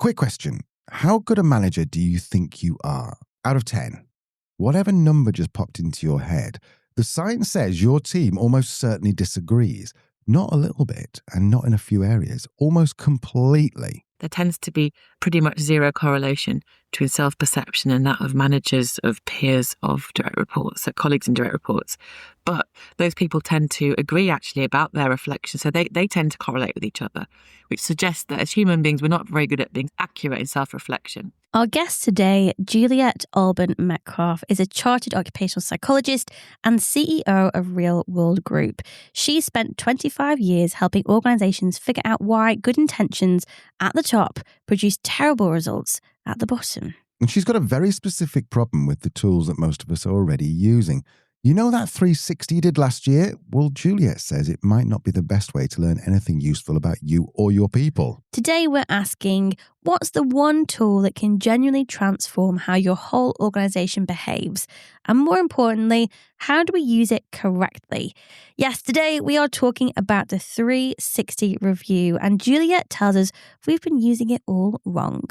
Quick question. How good a manager do you think you are? Out of 10. Whatever number just popped into your head, the science says your team almost certainly disagrees. Not a little bit, and not in a few areas, almost completely. There tends to be pretty much zero correlation between self-perception and that of managers, of peers, of direct reports, so colleagues and direct reports. But those people tend to agree actually about their reflection. So they tend to correlate with each other, which suggests that as human beings, we're not very good at being accurate in self-reflection. Our guest today, Juliette Alban-Metcalfe, is a chartered occupational psychologist and CEO of Real World Group. She spent 25 years helping organisations figure out why good intentions at the top produce terrible results at the bottom. And she's got a very specific problem with the tools that most of us are already using. You know that 360 you did last year? Well, Juliette says it might not be the best way to learn anything useful about you or your people. Today we're asking, what's the one tool that can genuinely transform how your whole organisation behaves? And more importantly, how do we use it correctly? Yes, today we are talking about the 360 review, and Juliette tells us we've been using it all wrong.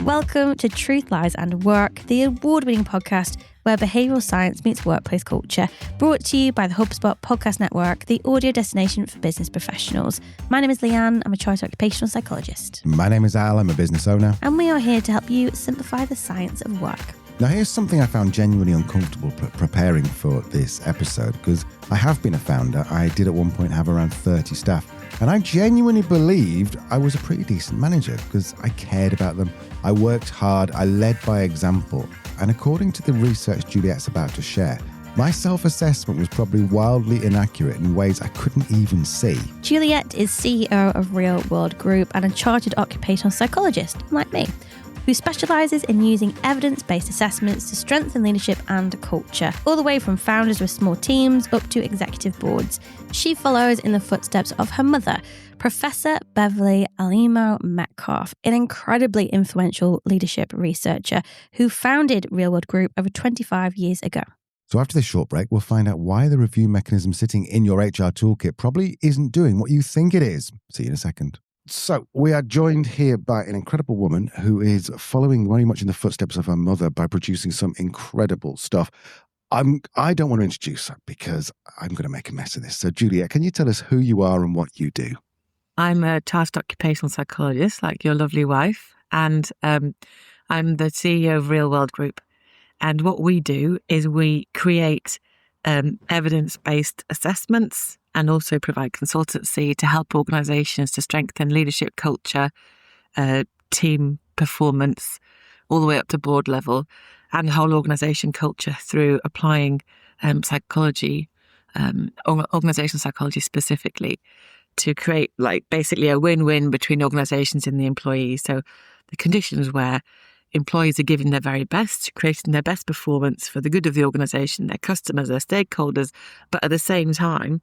Welcome to Truth, Lies and Work, the award-winning podcast where behavioural science meets workplace culture, brought to you by the HubSpot Podcast Network, the audio destination for business professionals. My name is Leanne, I'm a Chartered Occupational Psychologist. My name is Al, I'm a business owner. And we are here to help you simplify the science of work. Now, here's something I found genuinely uncomfortable preparing for this episode, because I have been a founder. I did at one point have around 30 staff, and I genuinely believed I was a pretty decent manager because I cared about them. I worked hard, I led by example, and according to the research Juliette's about to share, my self-assessment was probably wildly inaccurate in ways I couldn't even see. Juliette is CEO of Real World Group and a chartered occupational psychologist, like me, who specialises in using evidence-based assessments to strengthen leadership and culture, all the way from founders with small teams up to executive boards. She follows in the footsteps of her mother, Professor Beverly Alimo-Metcalfe, an incredibly influential leadership researcher who founded Real World Group over 25 years ago. So after this short break, we'll find out why the review mechanism sitting in your HR toolkit probably isn't doing what you think it is. See you in a second. So we are joined here by an incredible woman who is following very much in the footsteps of her mother by producing some incredible stuff. I don't want to introduce her because I'm going to make a mess of this. So Juliette, can you tell us who you are and what you do? I'm a Chartered Occupational Psychologist, like your lovely wife, and I'm the CEO of Real World Group. And what we do is we create evidence-based assessments and also provide consultancy to help organisations to strengthen leadership culture, team performance, all the way up to board level, and whole organisation culture through applying psychology, organisational psychology specifically, to create basically a win-win between organisations and the employees. So the conditions where employees are giving their very best, creating their best performance for the good of the organisation, their customers, their stakeholders, but at the same time,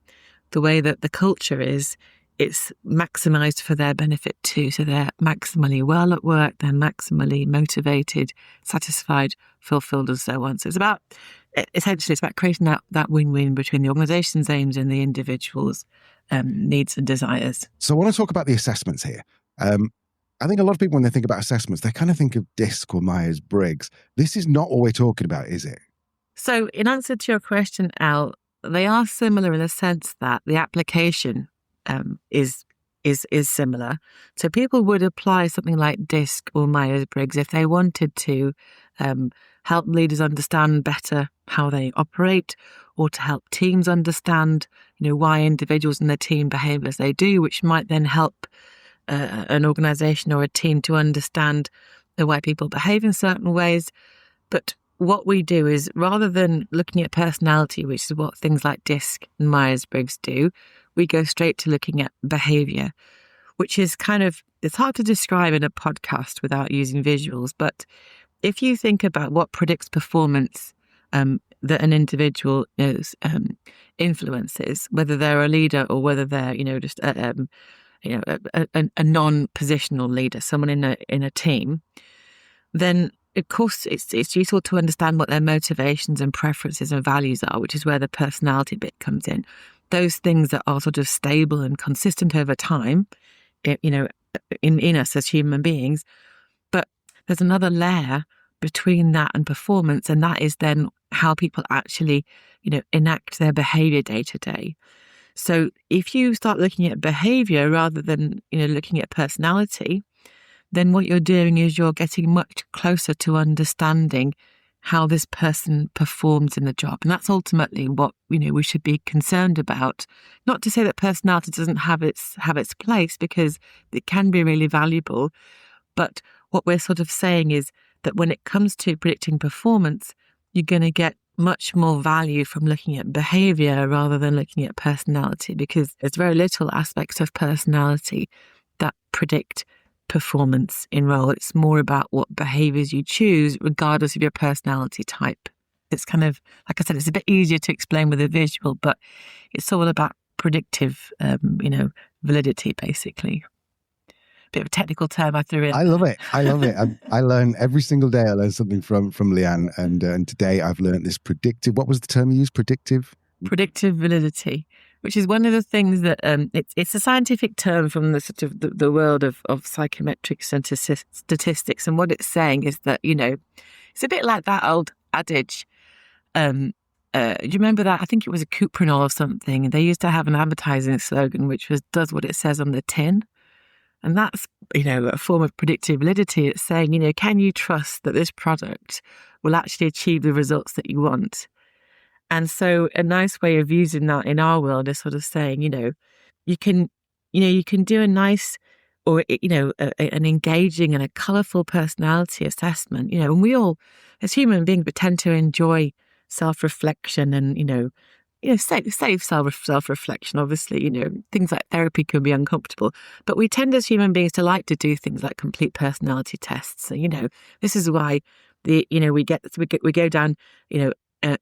the way that the culture is, it's maximised for their benefit too. So they're maximally well at work, they're maximally motivated, satisfied, fulfilled, and so on. So it's about creating that win-win between the organisation's aims and the individual's needs and desires. So I want to talk about the assessments here. I think a lot of people, when they think about assessments, they kind of think of DISC or Myers-Briggs. This is not what we're talking about, is it? So in answer to your question, Al, they are similar in the sense that the application is similar. So people would apply something like DISC or Myers-Briggs if they wanted to help leaders understand better how they operate, or to help teams understand, why individuals in their team behave as they do, which might then help an organisation or a team to understand why people behave in certain ways. But what we do is, rather than looking at personality, which is what things like DISC and Myers-Briggs do, we go straight to looking at behaviour, which is it's hard to describe in a podcast without using visuals. But if you think about what predicts performance that an individual influences, whether they're a leader or whether they're, just a non-positional leader, someone in a team, then of course it's useful to understand what their motivations and preferences and values are, which is where the personality bit comes in. Those things that are sort of stable and consistent over time, in us as human beings. But there's another layer between that and performance, and that is then how people actually, enact their behaviour day to day. So if you start looking at behaviour rather than, looking at personality, then what you're doing is you're getting much closer to understanding how this person performs in the job. And that's ultimately what, we should be concerned about. Not to say that personality doesn't have its place, because it can be really valuable. But what we're sort of saying is that when it comes to predicting performance, you're going to get much more value from looking at behaviour rather than looking at personality, because there's very little aspects of personality that predict performance in role. It's more about what behaviours you choose regardless of your personality type. It's kind of, like I said, it's a bit easier to explain with a visual, but it's all about predictive, validity, basically. Bit of a technical term I threw in. I love it. I learn every single day. I learn something from Leanne, and today I've learned this predictive. What was the term you used? Predictive validity, which is one of the things that it's a scientific term from the sort of the world of psychometrics and statistics. And what it's saying is that it's a bit like that old adage. Do you remember that? I think it was a Cuprinol or something. They used to have an advertising slogan which was "Does what it says on the tin." And that's, a form of predictive validity. It's saying, can you trust that this product will actually achieve the results that you want? And so a nice way of using that in our world is sort of saying, you can do a nice or, an engaging and a colourful personality assessment, and we all, as human beings, tend to enjoy self-reflection and, safe self-reflection. Obviously, things like therapy can be uncomfortable, but we tend as human beings to like to do things like complete personality tests. So, this is why we go down,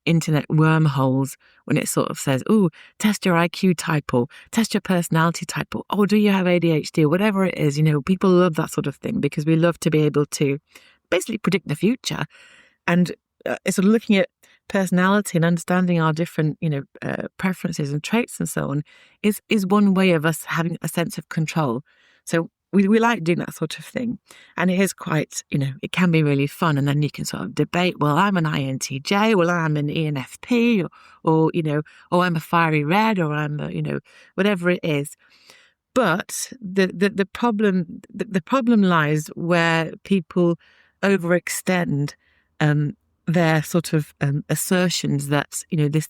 internet wormholes when it sort of says, "Oh, test your IQ type or test your personality type or oh, do you have ADHD?" or whatever it is. People love that sort of thing because we love to be able to basically predict the future. And sort of looking at personality and understanding our different, preferences and traits and so on is one way of us having a sense of control. So we like doing that sort of thing. And it is quite, it can be really fun. And then you can sort of debate, well, I'm an INTJ, well, I'm an ENFP, or I'm a fiery red, or I'm a, whatever it is. But the problem lies where people overextend their sort of assertions that, this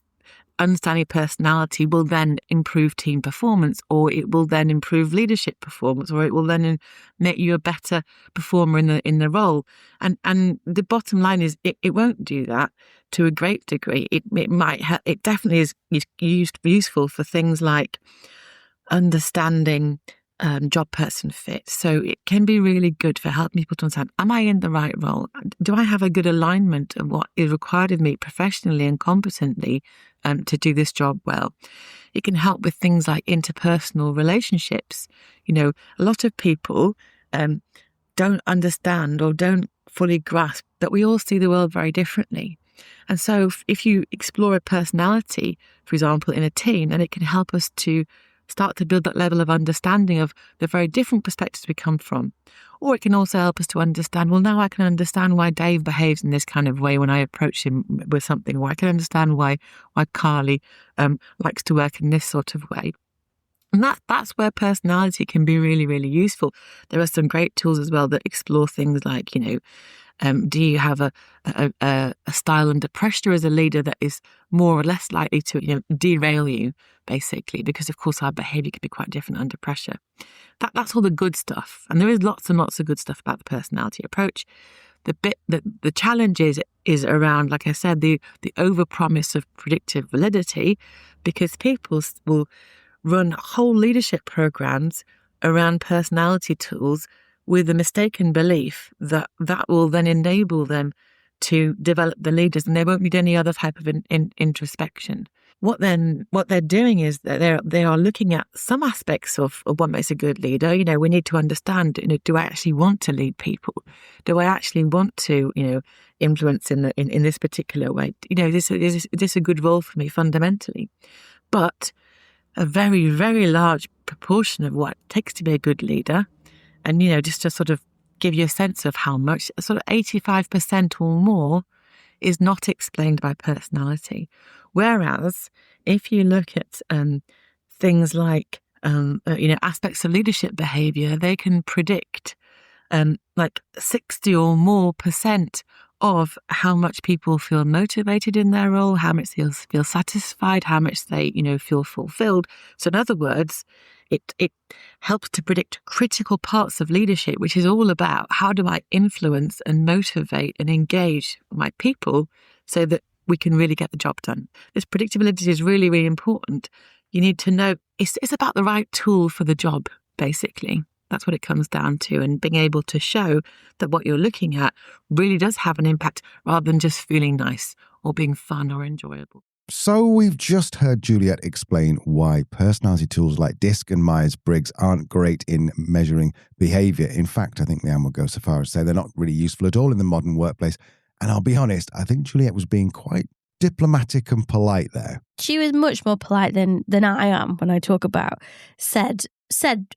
understanding personality will then improve team performance, or it will then improve leadership performance, or it will then make you a better performer in the role. And the bottom line is it won't do that to a great degree. It definitely is useful for things like understanding job person fit. So it can be really good for helping people to understand, am I in the right role? Do I have a good alignment of what is required of me professionally and competently to do this job well? It can help with things like interpersonal relationships. A lot of people don't understand or don't fully grasp that we all see the world very differently. And so if you explore a personality, for example, in a team, then it can help us to start to build that level of understanding of the very different perspectives we come from. Or it can also help us to understand, well, now I can understand why Dave behaves in this kind of way when I approach him with something, or I can understand why Carly likes to work in this sort of way. And that's where personality can be really, really useful. There are some great tools as well that explore things like, do you have a style under pressure as a leader that is more or less likely to derail you, basically, because of course our behaviour can be quite different under pressure. That's all the good stuff, and there is lots and lots of good stuff about the personality approach. The challenge is around, like I said, the overpromise of predictive validity, because people will run whole leadership programs around personality tools with the mistaken belief that will then enable them to develop the leaders, and they won't need any other type of introspection. What they're doing is that they are looking at some aspects of what makes a good leader. We need to understand, do I actually want to lead people? Do I actually want to, influence in this particular way? Is this a good role for me fundamentally? But a very, very large proportion of what it takes to be a good leader And, just to sort of give you a sense of how much, sort of 85% or more is not explained by personality. Whereas if you look at things like, aspects of leadership behaviour, they can predict like 60 or more % of how much people feel motivated in their role, how much they feel satisfied, how much they, feel fulfilled. So in other words, it helps to predict critical parts of leadership, which is all about how do I influence and motivate and engage my people so that we can really get the job done. This predictability is really, really important. You need to know it's about the right tool for the job, basically. That's what it comes down to, and being able to show that what you're looking at really does have an impact rather than just feeling nice or being fun or enjoyable. So we've just heard Juliette explain why personality tools like DISC and Myers-Briggs aren't great in measuring behaviour. In fact, I think Leanne will go so far as to say they're not really useful at all in the modern workplace. And I'll be honest, I think Juliette was being quite diplomatic and polite there. She was much more polite than I am when I talk about said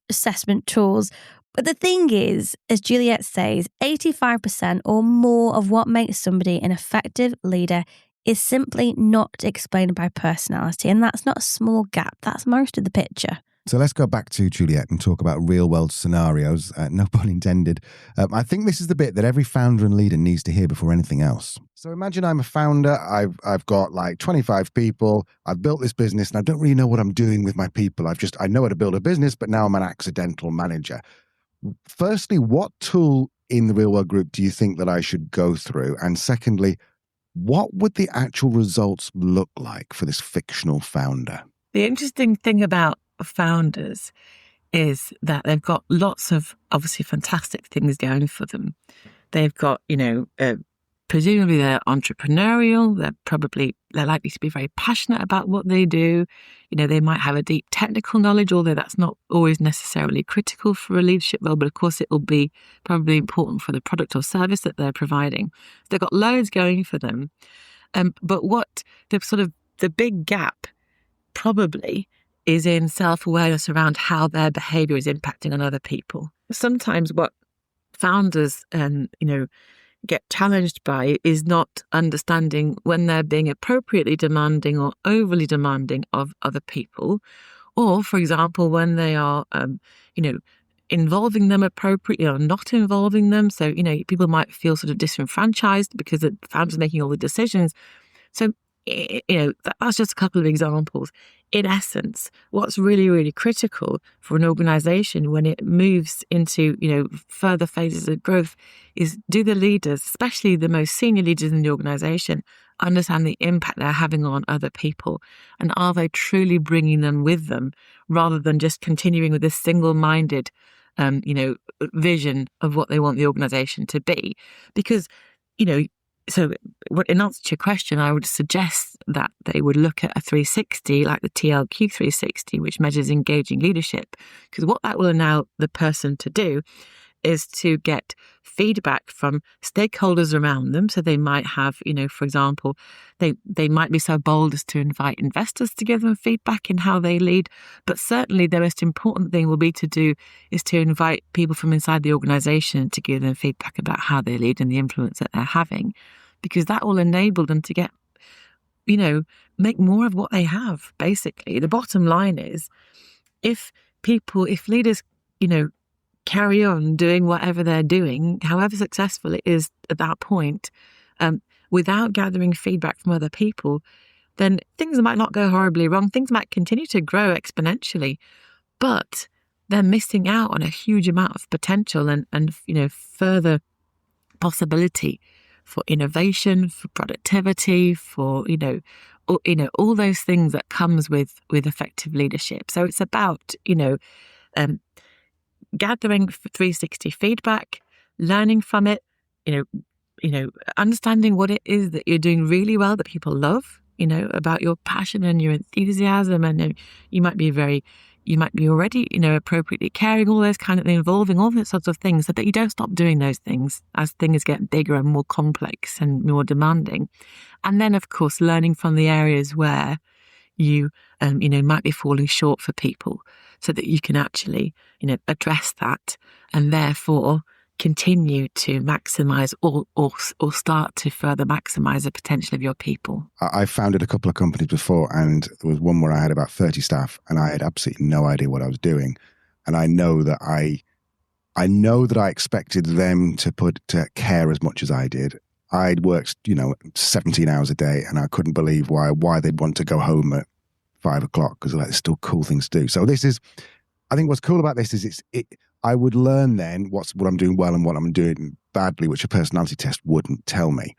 assessment tools. But the thing is, as Juliette says, 85% or more of what makes somebody an effective leader is simply not explained by personality. And that's not a small gap. That's most of the picture. So let's go back to Juliette and talk about real-world scenarios, no pun intended. I think this is the bit that every founder and leader needs to hear before anything else. So imagine I'm a founder, I've got like 25 people, I've built this business and I don't really know what I'm doing with my people. I know how to build a business, but now I'm an accidental manager. Firstly, what tool in the real-world group do you think that I should go through? And secondly, what would the actual results look like for this fictional founder? The interesting thing about founders is that they've got lots of obviously fantastic things going for them. They've got, presumably they're entrepreneurial. They're likely to be very passionate about what they do. They might have a deep technical knowledge, although that's not always necessarily critical for a leadership role. But of course, it will be probably important for the product or service that they're providing. They've got loads going for them. But what the big gap probably is in self-awareness around how their behaviour is impacting on other people. Sometimes what founders, get challenged by is not understanding when they're being appropriately demanding or overly demanding of other people, or, for example, when they are, involving them appropriately or not involving them. So, people might feel sort of disenfranchised because the founder's making all the decisions. So, that's just a couple of examples. In essence, what's really, really critical for an organization when it moves into, further phases of growth is, do the leaders, especially the most senior leaders in the organization, understand the impact they're having on other people? And are they truly bringing them with them rather than just continuing with this single-minded, vision of what they want the organization to be? Because, so in answer to your question, I would suggest that they would look at a 360, like the TLQ 360, which measures engaging leadership. Because what that will allow the person to do is to get feedback from stakeholders around them. So they might have, for example, they might be so bold as to invite investors to give them feedback in how they lead. But certainly the most important thing will be to do is to invite people from inside the organization to give them feedback about how they lead and the influence that they're having, because that will enable them to get, make more of what they have, basically. The bottom line is, if leaders, carry on doing whatever they're doing, however successful it is at that point, without gathering feedback from other people, then things might not go horribly wrong. Things might continue to grow exponentially, but they're missing out on a huge amount of potential and further possibility for innovation, for productivity, for all those things that comes with effective leadership. So it's about gathering 360 feedback, learning from it, understanding what it is that you're doing really well that people love, about your passion and your enthusiasm, and you might be already, appropriately caring, all those kind of involving all those sorts of things, so that you don't stop doing those things as things get bigger and more complex and more demanding. And then, of course, learning from the areas where you, might be falling short for people. so that you can actually, address that and therefore continue to maximize or start to further maximize the potential of your people. I founded a couple of companies before, and there was one where I had about 30 staff and I had absolutely no idea what I was doing. And I know that I expected them to care as much as I did. I'd worked, 17 hours a day, and I couldn't believe why they'd want to go home at 5 o'clock, because there's still cool things to do. So I think what's cool about this is I would learn then what I'm doing well and what I'm doing badly, which a personality test wouldn't tell me.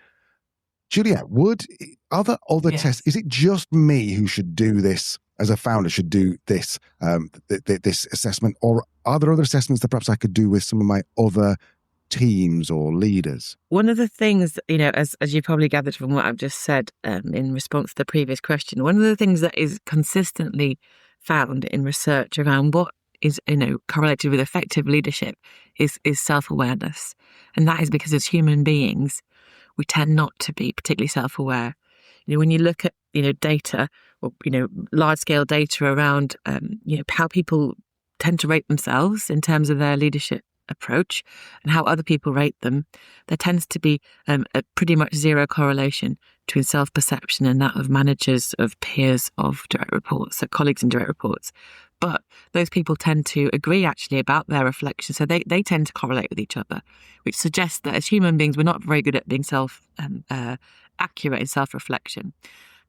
Juliette, are there other tests? Is it just me who should do this as a founder, should do this this assessment, or are there other assessments that perhaps I could do with some of my other teams or leaders? One of the things, as you probably gathered from what I've just said in response to the previous question, one of the things that is consistently found in research around what is, correlated with effective leadership is self-awareness. And that is because as human beings, we tend not to be particularly self-aware. When you look at, data or, large-scale data around, how people tend to rate themselves in terms of their leadership approach and how other people rate them, there tends to be a pretty much zero correlation between self-perception and that of managers, of peers, of direct reports, so colleagues and direct reports. But those people tend to agree actually about their reflection. So they tend to correlate with each other, which suggests that as human beings, we're not very good at being accurate in self-reflection.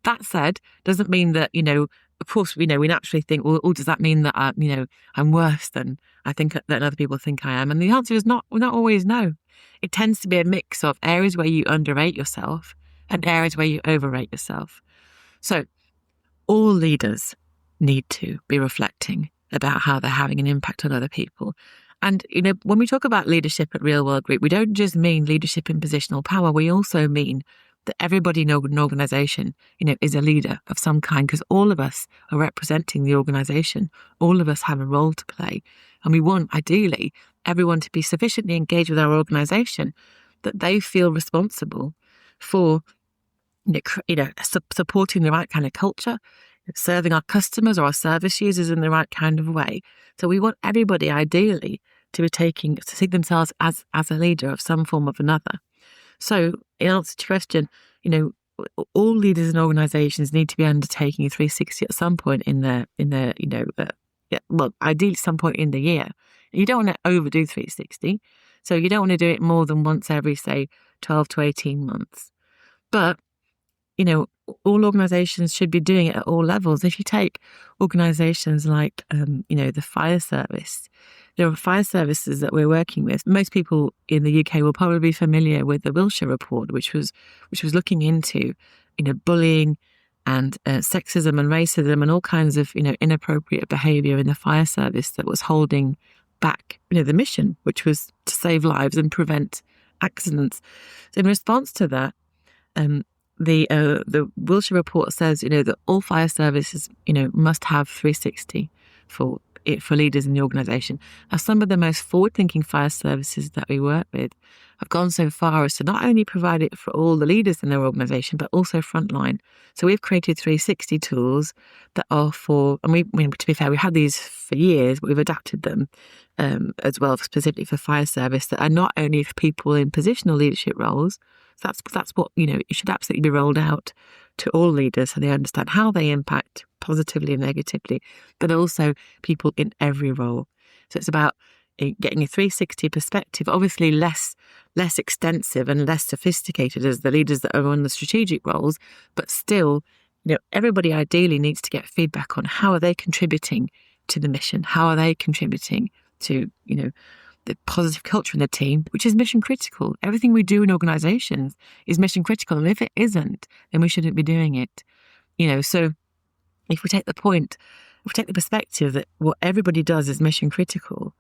That said, doesn't mean that, of course, we naturally think, well, does that mean that, I'm worse than I think that other people think I am? And the answer is not always no. It tends to be a mix of areas where you underrate yourself and areas where you overrate yourself. So all leaders need to be reflecting about how they're having an impact on other people. And, when we talk about leadership at Real World Group, we don't just mean leadership in positional power. We also mean that everybody in an organisation, is a leader of some kind, because all of us are representing the organisation. All of us have a role to play. And we want, ideally, everyone to be sufficiently engaged with our organisation that they feel responsible for, supporting the right kind of culture, serving our customers or our service users in the right kind of way. So we want everybody, ideally, to see themselves as a leader of some form or another. So in answer to your question, all leaders and organisations need to be undertaking a 360 at some point in their ideally some point in the year. You don't want to overdo 360. So you don't want to do it more than once every, say, 12 to 18 months. But, all organisations should be doing it at all levels. If you take organisations like, the fire service, there are fire services that we're working with. Most people in the UK will probably be familiar with the Wiltshire report, which was looking into, bullying and sexism and racism and all kinds of, inappropriate behaviour in the fire service that was holding back, the mission, which was to save lives and prevent accidents. So in response to that, the Wiltshire report says, that all fire services, must have 360 for leaders in the organisation. Now, some of the most forward-thinking fire services that we work with have gone so far as to not only provide it for all the leaders in their organisation, but also frontline. So we've created 360 tools that are for, and to be fair, we had these for years, but we've adapted them as well, specifically for fire service, that are not only for people in positional leadership roles. So that's what, it should absolutely be rolled out to all leaders so they understand how they impact positively and negatively, but also people in every role. So it's about getting a 360 perspective, obviously less extensive and less sophisticated as the leaders that are on the strategic roles, but still, everybody ideally needs to get feedback on how are they contributing to the mission, how are they contributing to, the positive culture in the team, which is mission critical. Everything we do in organisations is mission critical. And if it isn't, then we shouldn't be doing it. So if we take the perspective that what everybody does is mission critical,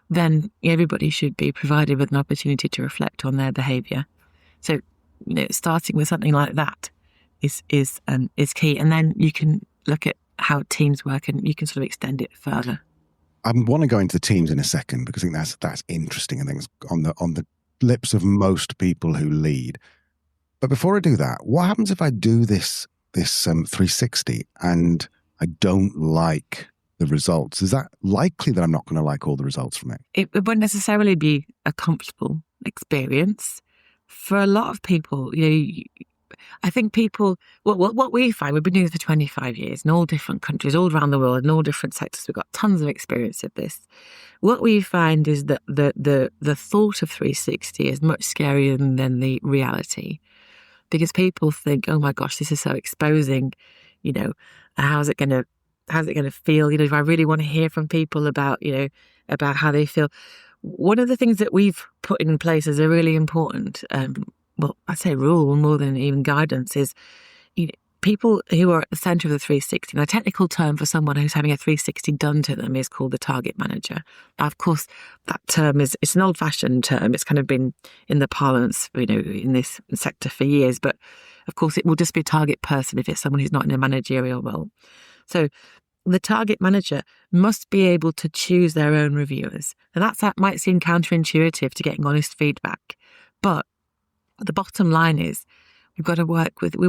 then everybody should be provided with an opportunity to reflect on their behaviour. So, starting with something like that is key. And then you can look at how teams work and you can sort of extend it further. I want to go into the teams in a second because I think that's interesting. I think it's on the lips of most people who lead. But before I do that, what happens if I do this 360 and I don't like the results, is that likely that I'm not going to like all the results from it? It won't necessarily be a comfortable experience. For a lot of people, I think people, what we find, we've been doing this for 25 years in all different countries, all around the world, in all different sectors. We've got tons of experience of this. What we find is that the thought of 360 is much scarier than the reality, because people think, oh my gosh, this is so exposing. How's it going to feel? Do I really want to hear from people about how they feel? One of the things that we've put in place as a really important, I'd say rule more than even guidance, is people who are at the centre of the 360. And a technical term for someone who's having a 360 done to them is called the target manager. Now, of course, that term it's an old-fashioned term. It's kind of been in the parlance, in this sector for years. But of course, it will just be a target person if it's someone who's not in a managerial role. So the target manager must be able to choose their own reviewers. And that might seem counterintuitive to getting honest feedback. But the bottom line is we're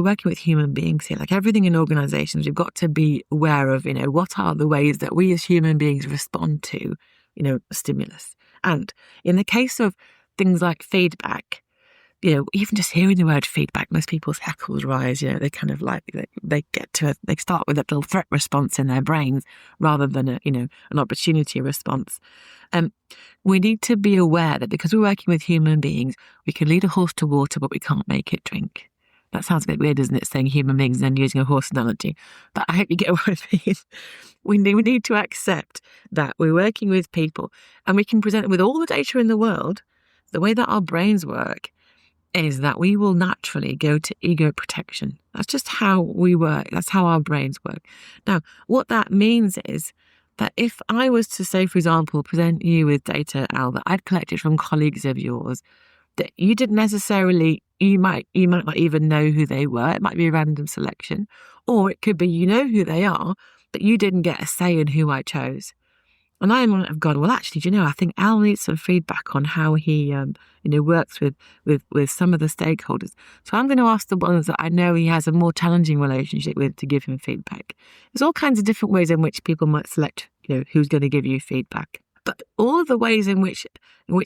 working with human beings here. Like everything in organisations, we've got to be aware of, what are the ways that we as human beings respond to, stimulus. And in the case of things like feedback, even just hearing the word feedback, most people's hackles rise. They kind of they start with a little threat response in their brains rather than an opportunity response. We need to be aware that because we're working with human beings, we can lead a horse to water, but we can't make it drink. That sounds a bit weird, doesn't it, saying human beings and then using a horse analogy? But I hope you get what I mean. We need to accept that we're working with people and we can present it with all the data in the world. The way that our brains work is that we will naturally go to ego protection. That's just how we work. That's how our brains work. Now, what that means is that if I was to say, for example, present you with data, Al, that I'd collected from colleagues of yours, that you didn't necessarily, you might not even know who they were. It might be a random selection. Or it could be you know who they are, but you didn't get a say in who I chose. And I might have gone, well, actually, I think Al needs some feedback on how he, works with some of the stakeholders. So I'm going to ask the ones that I know he has a more challenging relationship with to give him feedback. There's all kinds of different ways in which people might select, who's going to give you feedback. But all of the ways in which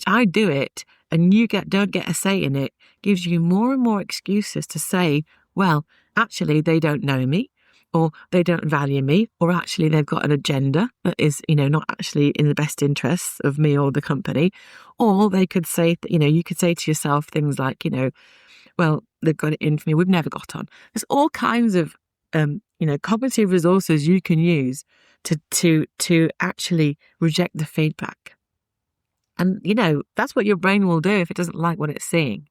I do it and you don't get a say in it gives you more and more excuses to say, well, actually, they don't know me, or they don't value me, or actually they've got an agenda that is, not actually in the best interests of me or the company. Or they could say, you could say to yourself things like, well, they've got it in for me, we've never got on. There's all kinds of, cognitive resources you can use to actually reject the feedback. And, that's what your brain will do if it doesn't like what it's seeing.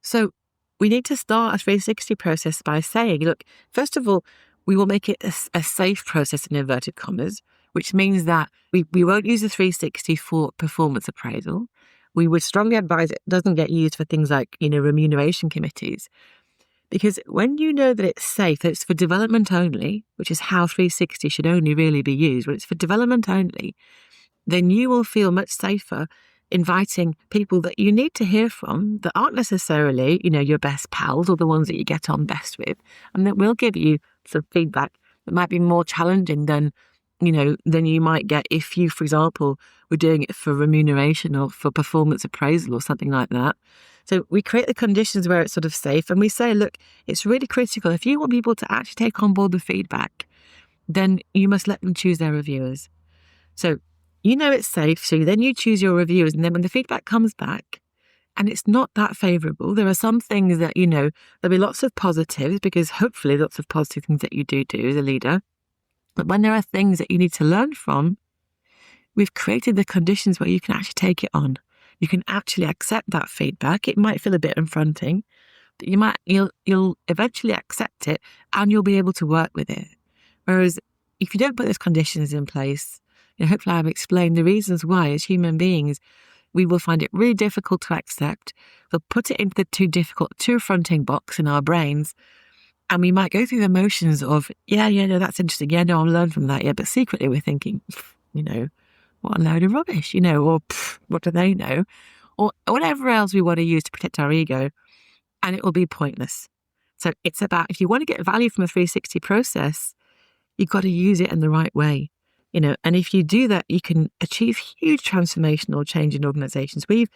So we need to start a 360 process by saying, look, first of all, we will make it a safe process in inverted commas, which means that we won't use the 360 for performance appraisal. We would strongly advise it doesn't get used for things like, remuneration committees. Because when you know that it's safe, that it's for development only, which is how 360 should only really be used, when it's for development only, then you will feel much safer inviting people that you need to hear from that aren't necessarily, your best pals or the ones that you get on best with, and that will give you some feedback that might be more challenging than you might get if you, for example, were doing it for remuneration or for performance appraisal or something like that. So we create the conditions where it's sort of safe, and we say, look, it's really critical. If you want people to actually take on board the feedback, then you must let them choose their reviewers. So it's safe, so then you choose your reviewers, and then when the feedback comes back and it's not that favourable, there are some things that, there'll be lots of positives, because hopefully lots of positive things that you do as a leader. But when there are things that you need to learn from, we've created the conditions where you can actually take it on. You can actually accept that feedback. It might feel a bit confronting, but you'll eventually accept it and you'll be able to work with it. Whereas if you don't put those conditions in place, hopefully I've explained the reasons why as human beings, we will find it really difficult to accept. We'll put it into the too affronting box in our brains. And we might go through the motions of, no, that's interesting. Yeah, no, I'll learn from that. Yeah, but secretly we're thinking, what a load of rubbish, or what do they know? Or whatever else we want to use to protect our ego. And it will be pointless. So it's about, if you want to get value from a 360 process, you've got to use it in the right way. And if you do that, you can achieve huge transformational change in organizations. We've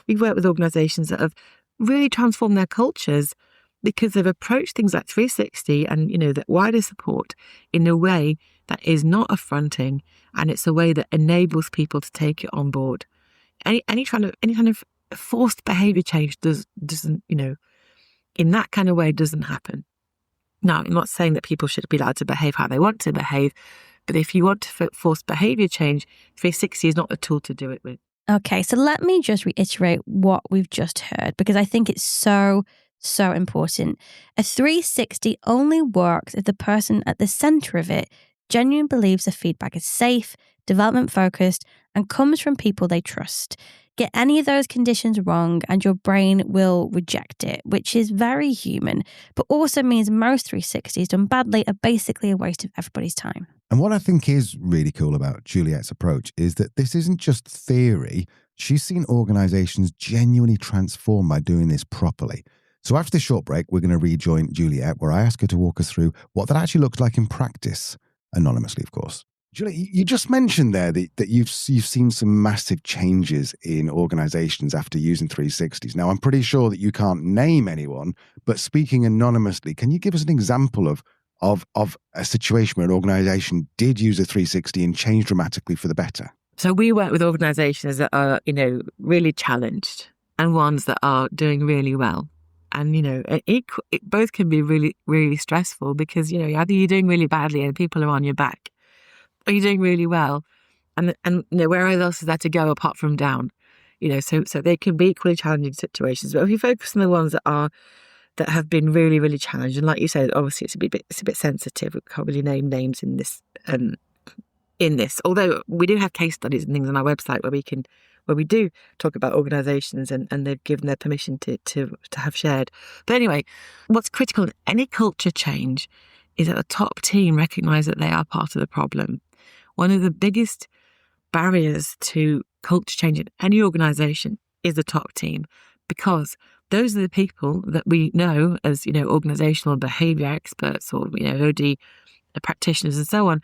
worked with organizations that have really transformed their cultures because they've approached things like 360 and, that wider support in a way that is not affronting, and it's a way that enables people to take it on board. Any kind of forced behavior change doesn't, in that kind of way doesn't happen. Now, I'm not saying that people should be allowed to behave how they want to behave, but if you want to force behavior change, 360 is not the tool to do it with. Okay, so let me just reiterate what we've just heard, because I think it's so important. A 360 only works if the person at the centre of it genuinely believes the feedback is safe, development focused, and comes from people they trust. Get any of those conditions wrong and your brain will reject it, which is very human, but also means most 360s done badly are basically a waste of everybody's time. And what I think is really cool about Juliette's approach is that this isn't just theory. She's seen organisations genuinely transform by doing this properly. So after this short break, we're going to rejoin Juliette, where I ask her to walk us through what that actually looks like in practice, anonymously, of course. Juliette, you just mentioned there that you've seen some massive changes in organisations after using 360s. Now, I'm pretty sure that you can't name anyone, but speaking anonymously, can you give us an example of a situation where an organisation did use a 360 and changed dramatically for the better? So we work with organisations that are, really challenged and ones that are doing really well. And, it both can be really, really stressful because, either you're doing really badly and people are on your back, or you're doing really well. And where else is there to go apart from down? So they can be equally challenging situations. But if you focus on the ones that have been really, really challenged, and like you said, obviously it's a bit sensitive. We can't really name names in this. Although we do have case studies and things on our website where we do talk about organisations and they've given their permission to have shared. But anyway, what's critical in any culture change is that the top team recognise that they are part of the problem. One of the biggest barriers to culture change in any organisation is the top team, because those are the people that we know as, organisational behaviour experts or, OD practitioners and so on,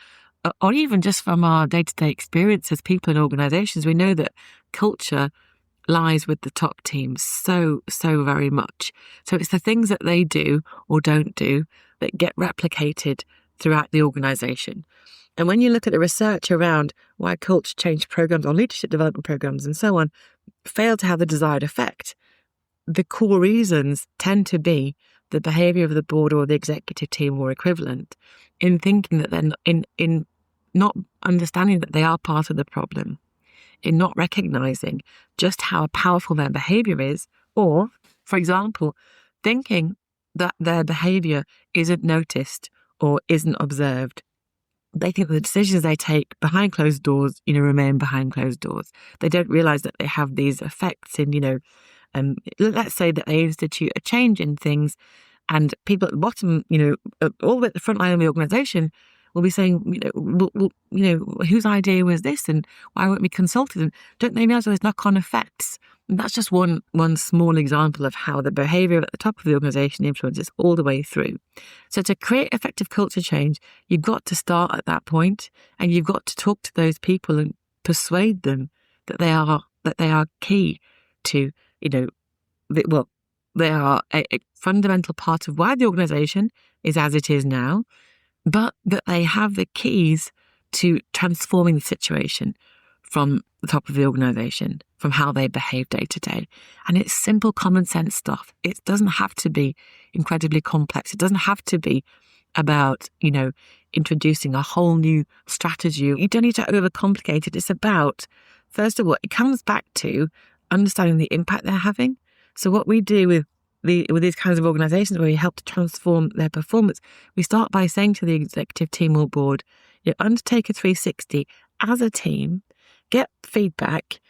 or even just from our day-to-day experience as people in organisations, we know that culture lies with the top team so very much. So it's the things that they do or don't do that get replicated throughout the organisation. And when you look at the research around why culture change programs or leadership development programs and so on fail to have the desired effect, the core reasons tend to be the behaviour of the board or the executive team or equivalent in thinking that they're in not understanding that they are part of the problem, in not recognising just how powerful their behaviour is, or, for example, thinking that their behaviour isn't noticed or isn't observed. They think that the decisions they take behind closed doors, remain behind closed doors. They don't realise that they have these effects in, let's say that they institute a change in things and people at the bottom, all the way at the front line of the organisation will be saying, whose idea was this and why weren't we consulted? And don't they realise there's knock-on effects? And that's just one small example of how the behaviour at the top of the organisation influences all the way through. So to create effective culture change, you've got to start at that point and you've got to talk to those people and persuade them that they are key to, they are a fundamental part of why the organisation is as it is now, but that they have the keys to transforming the situation from the top of the organisation, from how they behave day to day. And it's simple common sense stuff. It doesn't have to be incredibly complex. It doesn't have to be about, introducing a whole new strategy. You don't need to overcomplicate it. It's about, first of all, it comes back to understanding the impact they're having. So what we do with these kinds of organisations where we help to transform their performance, we start by saying to the executive team or board, undertake a 360 as a team, get feedback.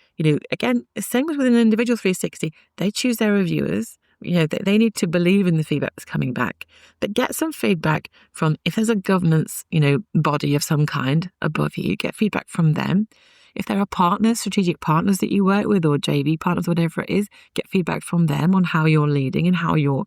Again, same as with an individual 360, they choose their reviewers. They need to believe in the feedback that's coming back, but get some feedback from, if there's a governance, body of some kind above you, get feedback from them. If there are partners, strategic partners that you work with or JV partners, whatever it is, get feedback from them on how you're leading and how you're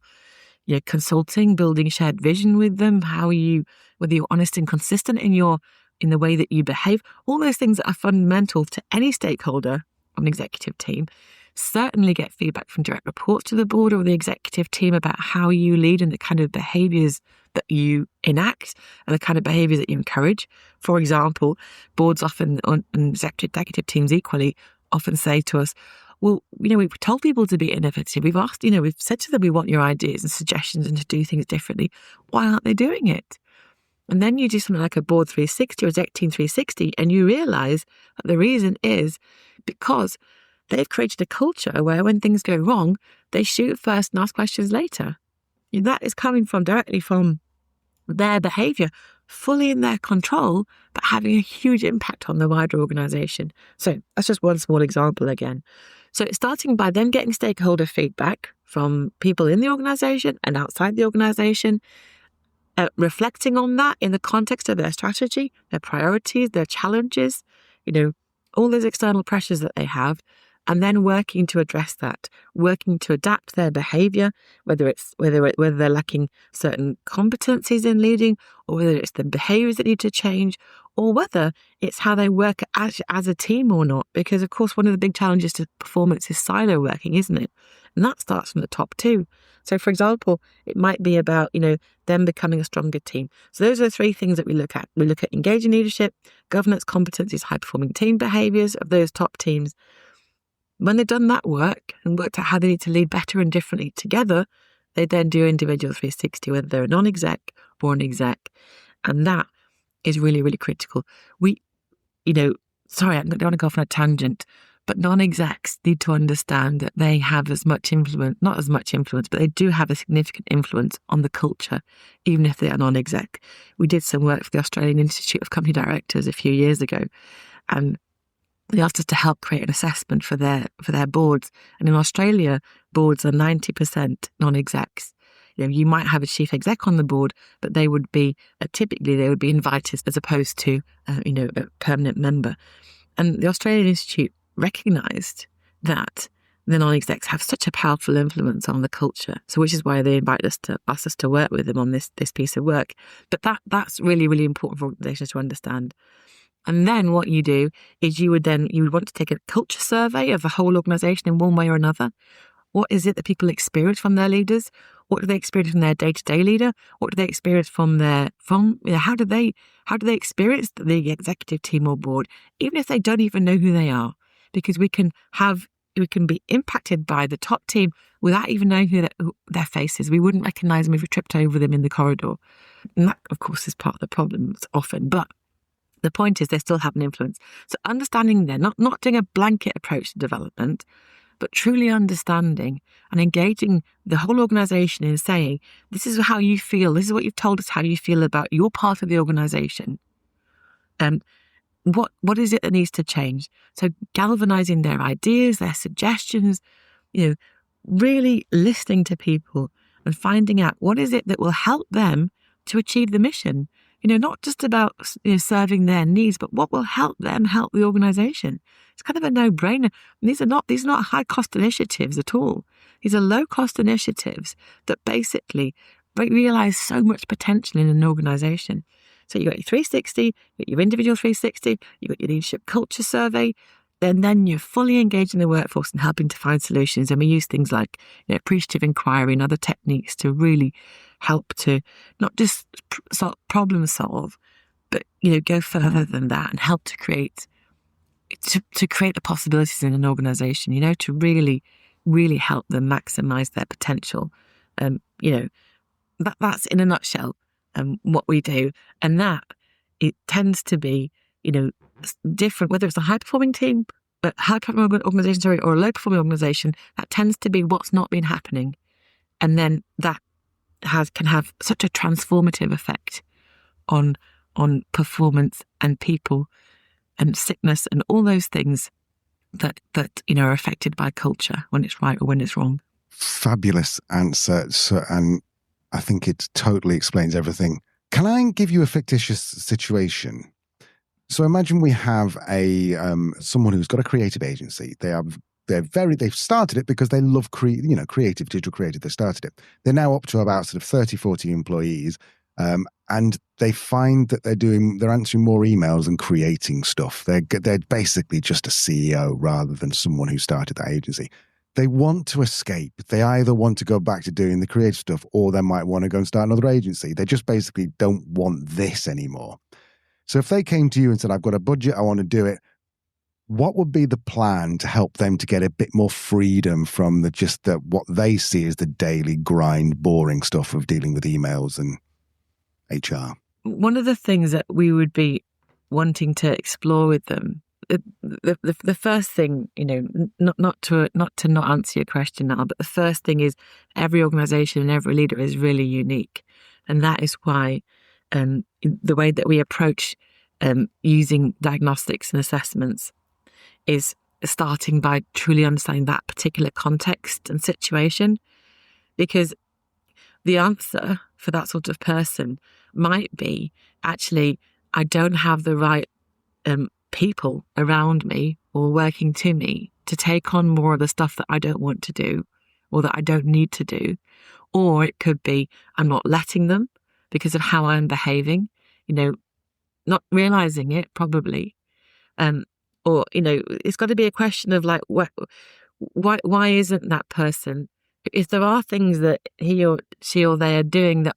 consulting, building shared vision with them, whether you're honest and consistent in your in the way that you behave, all those things that are fundamental to any stakeholder on an executive team, certainly get feedback from direct reports to the board or the executive team about how you lead and the kind of behaviours that you enact and the kind of behaviours that you encourage. For example, boards often, and executive teams equally, often say to us, well, we've told people to be innovative. We've asked, we've said to them we want your ideas and suggestions and to do things differently. Why aren't they doing it? And then you do something like a board 360 or exec team 360 and you realise that the reason is because they've created a culture where when things go wrong, they shoot first and ask questions later. That is coming directly from their behaviour, fully in their control, but having a huge impact on the wider organisation. So that's just one small example again. So it's starting by then getting stakeholder feedback from people in the organisation and outside the organisation, reflecting on that in the context of their strategy, their priorities, their challenges, all those external pressures that they have, and then working to address that, working to adapt their behaviour, whether they're lacking certain competencies in leading, or whether it's the behaviours that need to change, or whether it's how they work as a team or not. Because, of course, one of the big challenges to performance is silo working, isn't it? And that starts from the top too. So, for example, it might be about, them becoming a stronger team. So those are the three things that we look at. We look at engaging leadership, governance competencies, high-performing team behaviours of those top teams. When they've done that work and worked out how they need to lead better and differently together, they then do individual 360, whether they're a non-exec or an exec. And that is really, really critical. I don't want to go off on a tangent, but non-execs need to understand that they have as much influence, not as much influence, but they do have a significant influence on the culture, even if they are non-exec. We did some work for the Australian Institute of Company Directors a few years ago, and they asked us to help create an assessment for their boards. And in Australia, boards are 90% non-execs. You might have a chief exec on the board, but they would be typically invited as opposed to a permanent member. And the Australian Institute recognised that the non-execs have such a powerful influence on the culture. So, which is why they asked us to work with them on this piece of work. But that's really, really important for organisations to understand. And then what you do is you would want to take a culture survey of the whole organisation in one way or another. What is it that people experience from their leaders? What do they experience from their day-to-day leader? What do they experience how do they experience the executive team or board, even if they don't even know who they are? Because we can be impacted by the top team without even knowing who their face is. We wouldn't recognise them if we tripped over them in the corridor. And that, of course, is part of the problem often. But the point is they still have an influence. So understanding they're not doing a blanket approach to development, but truly understanding and engaging the whole organisation in saying, this is how you feel, this is what you've told us how you feel about your part of the organisation. What is it that needs to change? So galvanising their ideas, their suggestions, really listening to people and finding out what is it that will help them to achieve the mission. Not just about serving their needs, but what will help them help the organisation. It's kind of a no-brainer. These are not high-cost initiatives at all. These are low-cost initiatives that basically realise so much potential in an organisation. So you've got your 360, you've got your individual 360, you've got your leadership culture survey, and then you're fully engaged in the workforce and helping to find solutions. And we use things like appreciative inquiry and other techniques to really help to not just problem solve, but go further than that and help to create the possibilities in an organisation. To really, really help them maximise their potential. That's in a nutshell what we do, and that it tends to be different, whether it's a high-performing team, a high-performing organisation, or a low-performing organisation. That tends to be what's not been happening, and then that can have such a transformative effect on performance and people and sickness and all those things that are affected by culture when it's right or when it's wrong. Fabulous answer, and I think it totally explains everything. Can I give you a fictitious situation? So imagine we have someone who's got a creative agency. They've started it because they love digital creative. They started it. They're now up to about sort of 30, 40 employees. And they find that they're answering more emails and creating stuff. They're basically just a CEO rather than someone who started that agency. They want to escape. They either want to go back to doing the creative stuff, or they might want to go and start another agency. They just basically don't want this anymore. So if they came to you and said, I've got a budget, I want to do it, what would be the plan to help them to get a bit more freedom from what they see as the daily grind, boring stuff of dealing with emails and HR? One of the things that we would be wanting to explore with them, the first thing, not to not answer your question now, but the first thing is every organisation and every leader is really unique, and that is why the way that we approach using diagnostics and assessments is starting by truly understanding that particular context and situation, because the answer for that sort of person might be, actually, I don't have the right people around me or working to me to take on more of the stuff that I don't want to do or that I don't need to do. Or it could be, I'm not letting them because of how I'm behaving, not realizing it probably. Or, it's got to be a question of like, why isn't that person? If there are things that he or she or they are doing that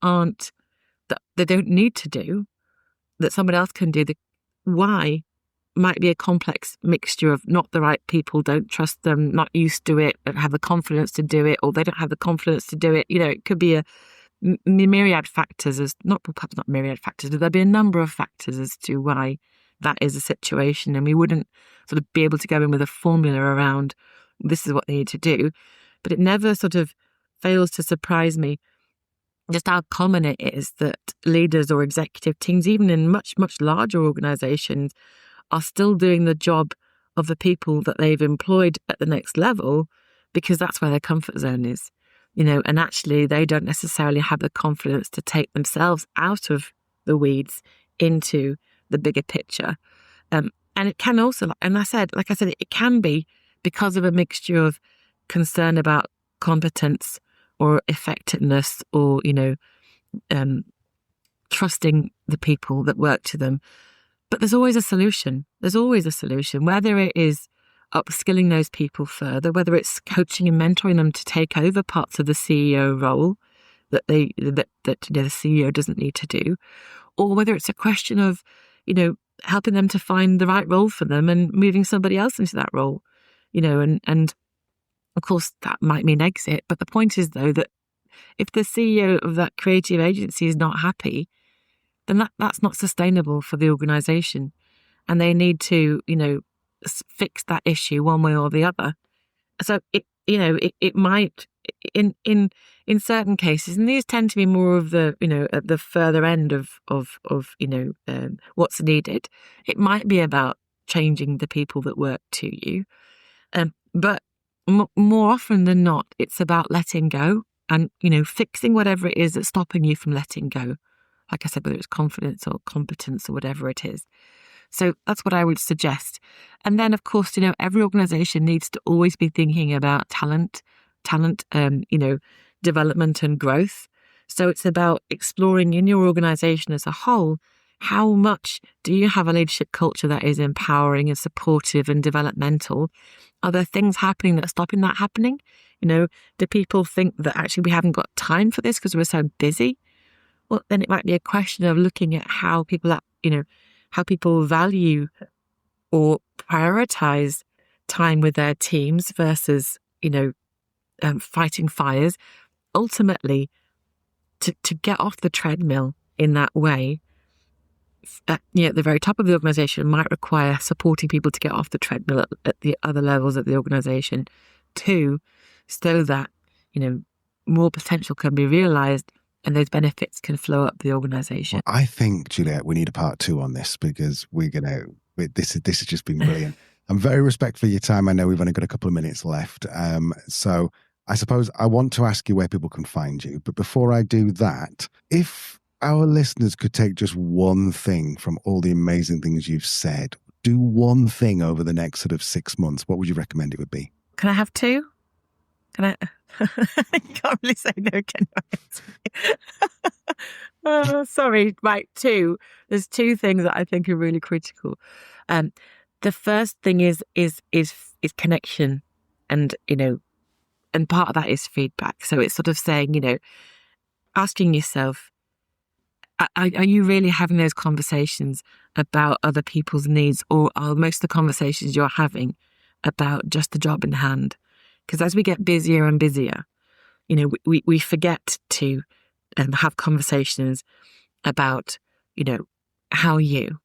they don't need to do, that someone else can do, why might be a complex mixture of not the right people, don't trust them, not used to it, don't have the confidence to do it, or they don't have the confidence to do it. It could be a myriad factors, perhaps not myriad factors, but there'll be a number of factors as to why that is a situation, and we wouldn't sort of be able to go in with a formula around this is what they need to do. But it never sort of fails to surprise me just how common it is that leaders or executive teams, even in much, much larger organizations, are still doing the job of the people that they've employed at the next level because that's where their comfort zone is. And actually they don't necessarily have the confidence to take themselves out of the weeds into the bigger picture. And it can also, like I said, it can be because of a mixture of concern about competence or effectiveness or, trusting the people that work to them. But there's always a solution. Whether it is upskilling those people further, whether it's coaching and mentoring them to take over parts of the CEO role that the CEO doesn't need to do, or whether it's a question of, helping them to find the right role for them and moving somebody else into that role, and of course that might mean exit. But the point is, though, that if the CEO of that creative agency is not happy, then that's not sustainable for the organisation, and they need to, fix that issue one way or the other. So it might in certain cases, and these tend to be more of the at the further end of what's needed. It might be about changing the people that work to you, but more often than not, it's about letting go and fixing whatever it is that's stopping you from letting go. Like I said, whether it's confidence or competence or whatever it is. So that's what I would suggest. And then, of course, every organisation needs to always be thinking about talent, development and growth. So it's about exploring in your organisation as a whole, how much do you have a leadership culture that is empowering and supportive and developmental? Are there things happening that are stopping that happening? Do people think that actually we haven't got time for this because we're so busy? Well, then it might be a question of looking at how people value or prioritize time with their teams versus, fighting fires. Ultimately, to get off the treadmill in that way, at the very top of the organisation might require supporting people to get off the treadmill at the other levels of the organisation too, so that, more potential can be realised and those benefits can flow up the organisation. Well, I think, Juliette, we need a part 2 on this because this has just been brilliant. I'm very respectful for your time. I know we've only got a couple of minutes left. So I suppose I want to ask you where people can find you. But before I do that, if our listeners could take just one thing from all the amazing things you've said, do one thing over the next sort of 6 months, what would you recommend it would be? Can I have 2? Can I? I can't really say no, can I? Sorry, right. There's two things that I think are really critical. The first thing is connection, and and part of that is feedback. So it's sort of saying, asking yourself, are you really having those conversations about other people's needs, or are most of the conversations you're having about just the job in hand? Because as we get busier and busier, we forget to have conversations about, how are you,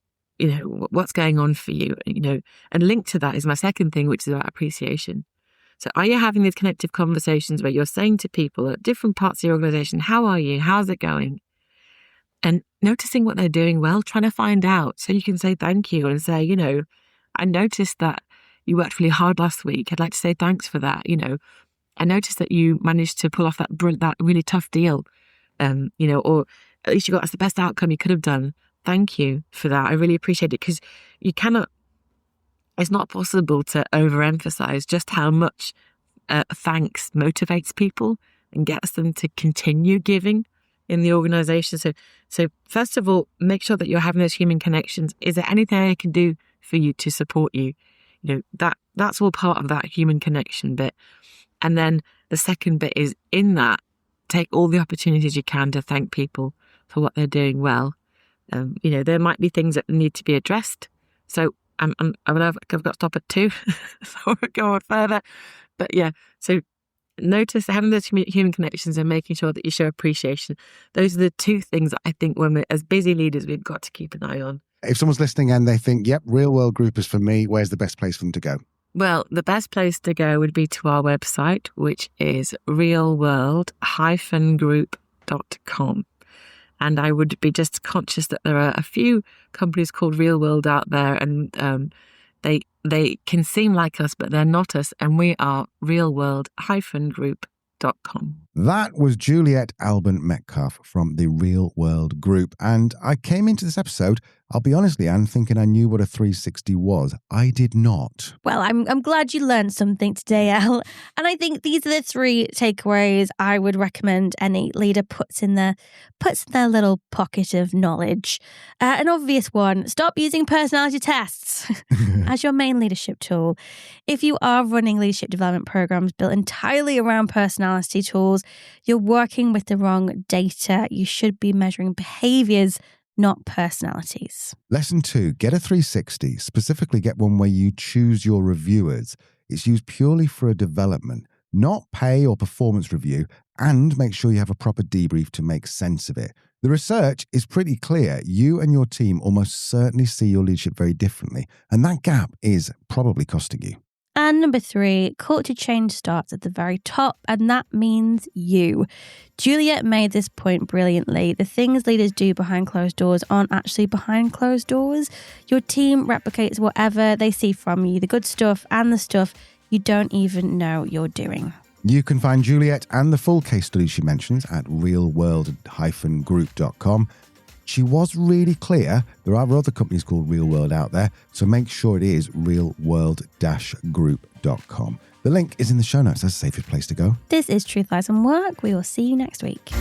what's going on for you, and linked to that is my second thing, which is about appreciation. So are you having these connective conversations where you're saying to people at different parts of your organization, how are you? How's it going? And noticing what they're doing well, trying to find out so you can say thank you and say, I noticed that you worked really hard last week. I'd like to say thanks for that. I noticed that you managed to pull off that really tough deal, or at least you got us the best outcome you could have done. Thank you for that. I really appreciate it, because it's not possible to overemphasize just how much thanks motivates people and gets them to continue giving in the organization. So first of all, make sure that you're having those human connections. Is there anything I can do for you to support you? That's all part of that human connection bit. And then the second bit is, in that, take all the opportunities you can to thank people for what they're doing well. There might be things that need to be addressed. So I've got to stop at 2, so I won't go on further. But yeah, so notice having those human connections and making sure that you show appreciation. Those are the two things that I think when we're as busy leaders, we've got to keep an eye on. If someone's listening and they think, yep, Real World Group is for me, where's the best place for them to go? Well, the best place to go would be to our website, which is realworld-group.com. And I would be just conscious that there are a few companies called Real World out there, and they can seem like us, but they're not us. And we are realworld-group.com. That was Juliette Alban-Metcalfe from the Real World Group. And I came into this episode, I'll be honest, Leanne, thinking I knew what a 360 was. I did not. Well, I'm glad you learned something today, Elle. And I think these are the 3 takeaways I would recommend any leader puts in their little pocket of knowledge. An obvious one, stop using personality tests as your main leadership tool. If you are running leadership development programs built entirely around personality tools, you're working with the wrong data. You should be measuring behaviours, not personalities. Lesson 2, get a 360. Specifically, get one where you choose your reviewers. It's used purely for a development, not pay or performance review, and make sure you have a proper debrief to make sense of it. The research is pretty clear. You and your team almost certainly see your leadership very differently, and that gap is probably costing you. And number 3, culture change starts at the very top, and that means you. Juliette made this point brilliantly. The things leaders do behind closed doors aren't actually behind closed doors. Your team replicates whatever they see from you, the good stuff and the stuff you don't even know you're doing. You can find Juliette and the full case study she mentions at realworld-group.com. She was really clear. There are other companies called Real World out there, so make sure it is realworld-group.com. The link is in the show notes. That's the safest place to go. This is Truth, Lies and Work. We will see you next week.